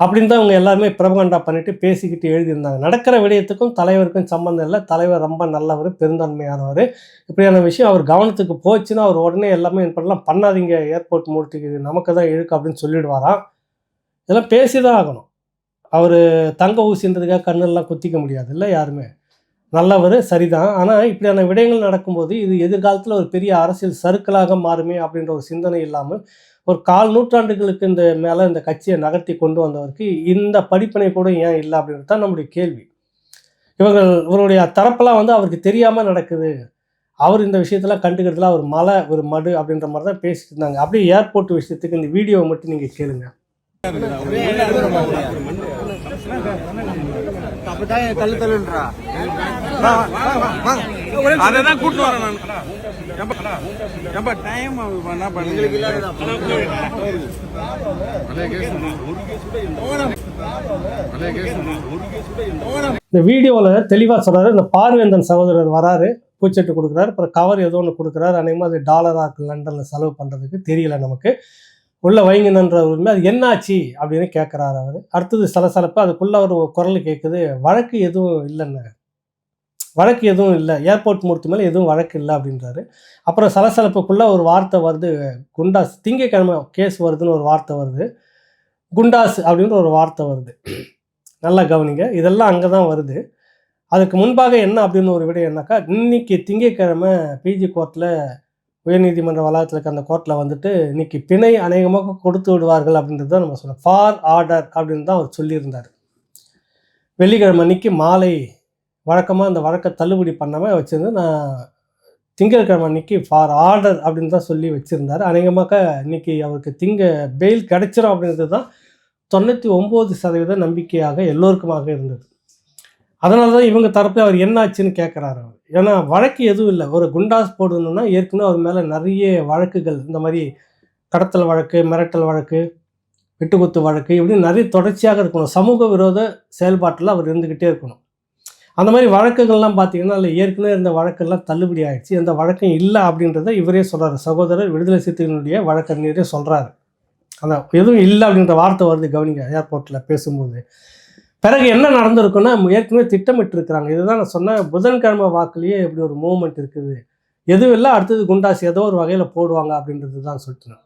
அப்படின்னு தான் அவங்க எல்லாருமே பிரபகண்டா பண்ணிட்டு பேசிக்கிட்டு எழுதியிருந்தாங்க. நடக்கிற விடயத்துக்கும் தலைவருக்கும் சம்மந்தம் இல்லை. தலைவர் ரொம்ப நல்லவர், பெருந்தன்மையானவர். இப்படியான விஷயம் அவர் கவனத்துக்கு போச்சுன்னா, அவர் உடனே எல்லாமே இப்படிலாம் பண்ணாதீங்க, ஏர்போர்ட் மூடிட்டு நமக்கு தான் இழுக்கு அப்படின்னு சொல்லிடுவாராம். இதெல்லாம் பேசி தான் ஆகணும். அவர் தங்க ஊசின்றதுக்காக கண்ணெல்லாம் குத்திக்க முடியாதுல்ல யாருமே. நல்லவர் சரிதான். ஆனால் இப்படியான விடயங்கள் நடக்கும்போது இது எதிர்காலத்தில் ஒரு பெரிய அரசியல் சறுக்கலாக மாறுமே அப்படின்ற ஒரு சிந்தனை இல்லாமல் ஒரு 1/4 நூற்றாண்டுகளுக்கு இந்த மேலே இந்த கட்சியை நகர்த்தி கொண்டு வந்தவருக்கு இந்த படிப்பினை கூட ஏன் இல்லை அப்படின்றது தான் நம்முடைய கேள்வி. இவருடைய தரப்பெல்லாம் வந்து அவருக்கு தெரியாமல் நடக்குது. அவர் இந்த விஷயத்தெல்லாம் கண்டுக்கிறதுல அவர் மலை ஒரு மடு அப்படின்ற மாதிரி தான் பேசிட்டு இருந்தாங்க. அப்படியே ஏர்போர்ட் விஷயத்துக்கு இந்த வீடியோவை மட்டும் நீங்கள் கேளுங்க. இந்த வீடியோவில் தெளிவாக சொல்றாரு. இந்த பார்வேந்தன் சகோதரர் வராரு, பூச்செட்டு கொடுக்குறாரு, அப்புறம் கவர் ஏதோ ஒன்று கொடுக்குறாரு. அநேகமாக அது டாலராக இருக்குது, லண்டனில் செலவு பண்ணுறதுக்கு தெரியல நமக்கு. உள்ள வைங்கன்ற உரிமை அது என்னாச்சு அப்படின்னு கேட்குறாரு அவர். அடுத்தது சலசலப்பு. அதுக்குள்ளே ஒரு குரல் கேட்குது, வழக்கு எதுவும் இல்லைன்னு, வழக்கு எதுவும் இல்லை, ஏர்போர்ட் மூர்த்தி மேலே எதுவும் வழக்கு இல்லை அப்படின்றாரு. அப்புறம் சலசலப்புக்குள்ளே ஒரு வார்த்தை வருது, குண்டாஸ். திங்கக்கிழமை கேஸ் வருதுன்னு ஒரு வார்த்தை வருது, குண்டாஸ் அப்படின்ற ஒரு வார்த்தை வருது. நல்லா கவனிங்க, இதெல்லாம் அங்கே தான் வருது. அதுக்கு முன்பாக என்ன அப்படின்னு ஒரு விடயம் என்னக்கா, இன்னைக்கு திங்கக்கிழமை பிஜி கோர்ட்டில், உயர்நீதிமன்ற வளாகத்தில் இருக்க அந்த கோர்ட்டில் வந்துட்டு இன்னைக்கு பிணை அநேகமாக கொடுத்து விடுவார்கள் அப்படின்றது தான் நம்ம சொன்னோம். ஃபார் ஆர்டர் அப்படின்னு தான் அவர் சொல்லியிருந்தார். வெள்ளிக்கிழமை அன்னைக்கு மாலை வழக்கமாக அந்த வழக்கை தள்ளுபடி பண்ணாமல் வச்சுருந்து, நான் திங்கட்கிழமை அன்னைக்கு ஃபார் ஆர்டர் அப்படின்னு தான் சொல்லி வச்சுருந்தார். அநேகமாக இன்னைக்கு அவருக்கு பெயில் கிடைச்சிரும் அப்படின்றது தான் 99% நம்பிக்கையாக எல்லோருக்குமாக இருந்தது. அதனால தான் இவங்க தரப்பில் அவர் என்ன ஆச்சுன்னு கேட்குறாரு அவர். ஏன்னா வழக்கு எதுவும் இல்லை. ஒரு குண்டாஸ் போடணுன்னா ஏற்கனவே அவர் மேலே நிறைய வழக்குகள், இந்த மாதிரி கடத்தல் வழக்கு, மிரட்டல் வழக்கு, வெட்டுக்குத்து வழக்கு, இப்படின்னு நிறைய தொடர்ச்சியாக இருக்கணும். சமூக விரோத செயல்பாட்டில் அவர் இருந்துக்கிட்டே இருக்கணும். அந்த மாதிரி வழக்குகள்லாம் பார்த்தீங்கன்னா அதில் ஏற்கனவே இருந்த வழக்கெல்லாம் தள்ளுபடி ஆகிடுச்சு. எந்த வழக்கம் இல்லை அப்படின்றத இவரே சொல்கிறார். சகோதரர் விடுதலை சிறுத்தைகளுடைய வழக்கறிஞரே சொல்கிறாரு. அந்த எதுவும் இல்லை அப்படின்ற வார்த்தை வருது, கவனிங்க. ஏர்போர்ட்டில் பேசும்போது பிறகு என்ன நடந்திருக்குன்னா, ஏற்கனவே திட்டமிட்டு இருக்கிறாங்க. இதுதான் நான் சொன்னேன், புதன்கிழமை வாக்குலேயே இப்படி ஒரு மூவ்மெண்ட் இருக்குது. எதுவும் இல்லை, அடுத்தது குண்டாஸ் ஏதோ ஒரு வகையில் போடுவாங்க அப்படின்றது தான் சொல்லிட்டு